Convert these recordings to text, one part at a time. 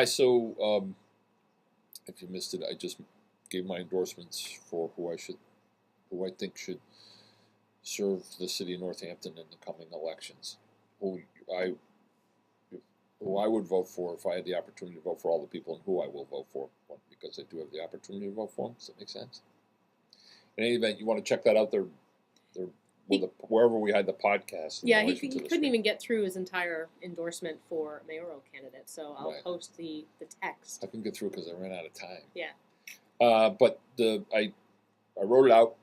guys, so if you missed it, I just gave my endorsements for who I think should serve the city of Northampton in the coming elections. Who I would vote for if I had the opportunity to vote for all the people, and who I will vote for, because I do have the opportunity to vote for them. Does that make sense? In any event, you want to check that out. They're wherever we had the podcast. Yeah, he couldn't even get through his entire endorsement for mayoral candidate, so I'll post the text. I can get through because I ran out of time. Yeah. But I wrote it out.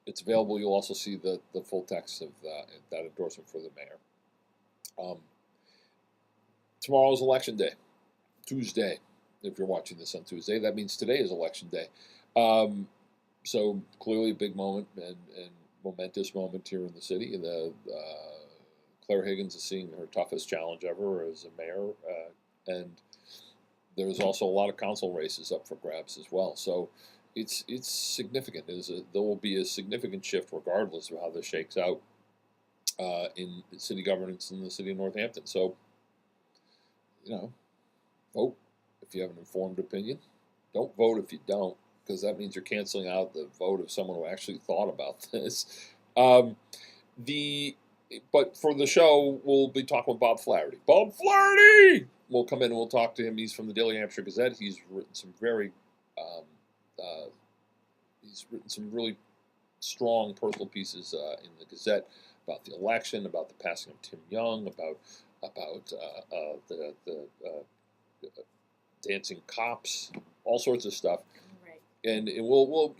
It's available. You'll also see the full text of that endorsement for the mayor. Tomorrow is election day, Tuesday. If you're watching this on Tuesday, that means today is election day. So clearly a big moment and momentous moment here in the city. Claire Higgins is seeing her toughest challenge ever as a mayor, and there's also a lot of council races up for grabs as well. So it's significant. There will be a significant shift regardless of how this shakes out in city governance in the city of Northampton. So, vote if you have an informed opinion. Don't vote if you don't, because that means you're canceling out the vote of someone who actually thought about this. But for the show, we'll be talking with Bob Flaherty. Bob Flaherty! We'll come in and we'll talk to him. He's from the Daily Hampshire Gazette. He's written some really strong personal pieces in the Gazette about the election, about the passing of Tim Young, about the dancing cops, all sorts of stuff. And we'll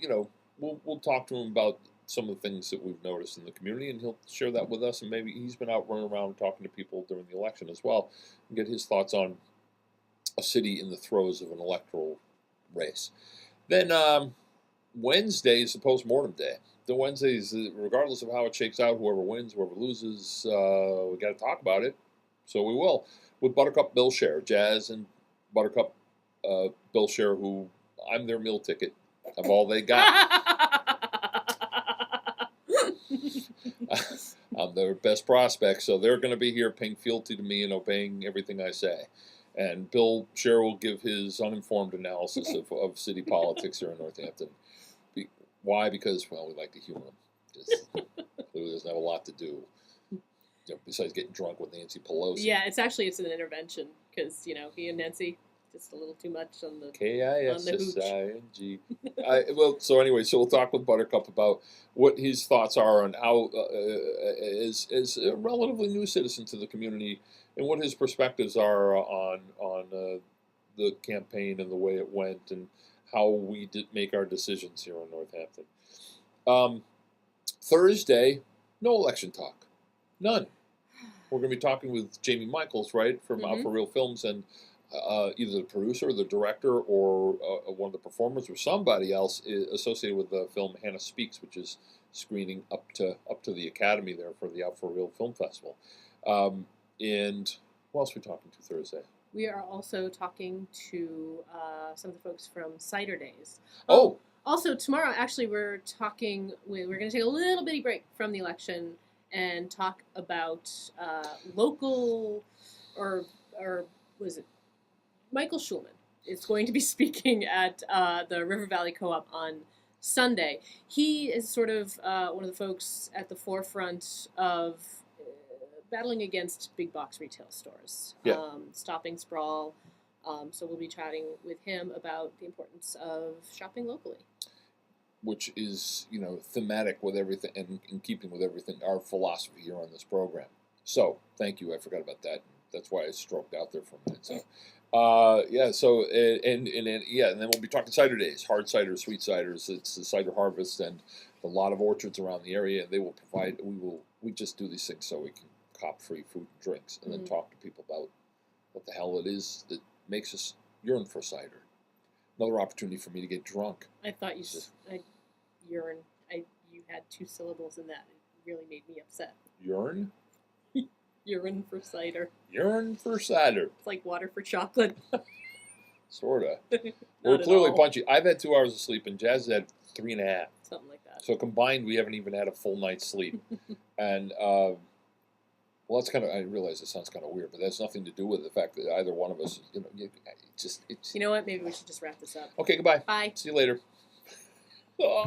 talk to him about some of the things that we've noticed in the community, and he'll share that with us. And maybe he's been out running around talking to people during the election as well, and get his thoughts on a city in the throes of an electoral race. Then Wednesday is the post-mortem day. The Wednesdays, regardless of how it shakes out, whoever wins, whoever loses, we got to talk about it. So we will, with Buttercup Bill Share, Jazz and Buttercup Bill Share, who I'm their meal ticket of all they got. I'm their best prospect, so they're going to be here paying fealty to me and obeying everything I say. And Bill Scher will give his uninformed analysis of city politics here in Northampton. Why? Because, we like to humor him. Just clearly doesn't have a lot to do, besides getting drunk with Nancy Pelosi. Yeah, it's an intervention, because, he and Nancy, just a little too much on the Kissing. So we'll talk with Buttercup about what his thoughts are on how, as a relatively new citizen to the community, and what his perspectives are on the campaign and the way it went, and how we did make our decisions here in Northampton. Thursday, no election talk, none. We're going to be talking with Jamie Michaels, right, from Out for Real Films, and either the producer, the director, or one of the performers, or somebody else associated with the film Hannah Speaks, which is screening up to the Academy there for the Out for Real Film Festival. And who else are we talking to Thursday? We are also talking to some of the folks from Cider Days. Oh! Also, tomorrow, actually, we're going to take a little bitty break from the election and talk about local, or was it? Michael Schulman is going to be speaking at the River Valley Co-op on Sunday. He is sort of one of the folks at the forefront of battling against big box retail stores, stopping sprawl. So we'll be chatting with him about the importance of shopping locally. Which is, thematic with everything and in keeping with everything, our philosophy here on this program. So, thank you. I forgot about that. That's why I stroked out there for a minute. So, and then we'll be talking cider days, hard cider, sweet ciders. It's the cider harvest and a lot of orchards around the area. They will provide. We just do these things so we can cop free food and drinks, and then talk to people about what the hell it is that makes us yearn for cider. Another opportunity for me to get drunk. I thought you urine. You had two syllables in that. It really made me upset. Urine? Urine for cider. Urine for cider. It's like water for chocolate. Sorta. We're clearly punchy. I've had 2 hours of sleep, and Jazz had 3.5. Something like that. So combined, we haven't even had a full night's sleep. And Well, that's kind of. I realize it sounds kind of weird, but that's nothing to do with the fact that either one of us, it's. You know what? Maybe we should just wrap this up. Okay, goodbye. Bye. See you later. Oh.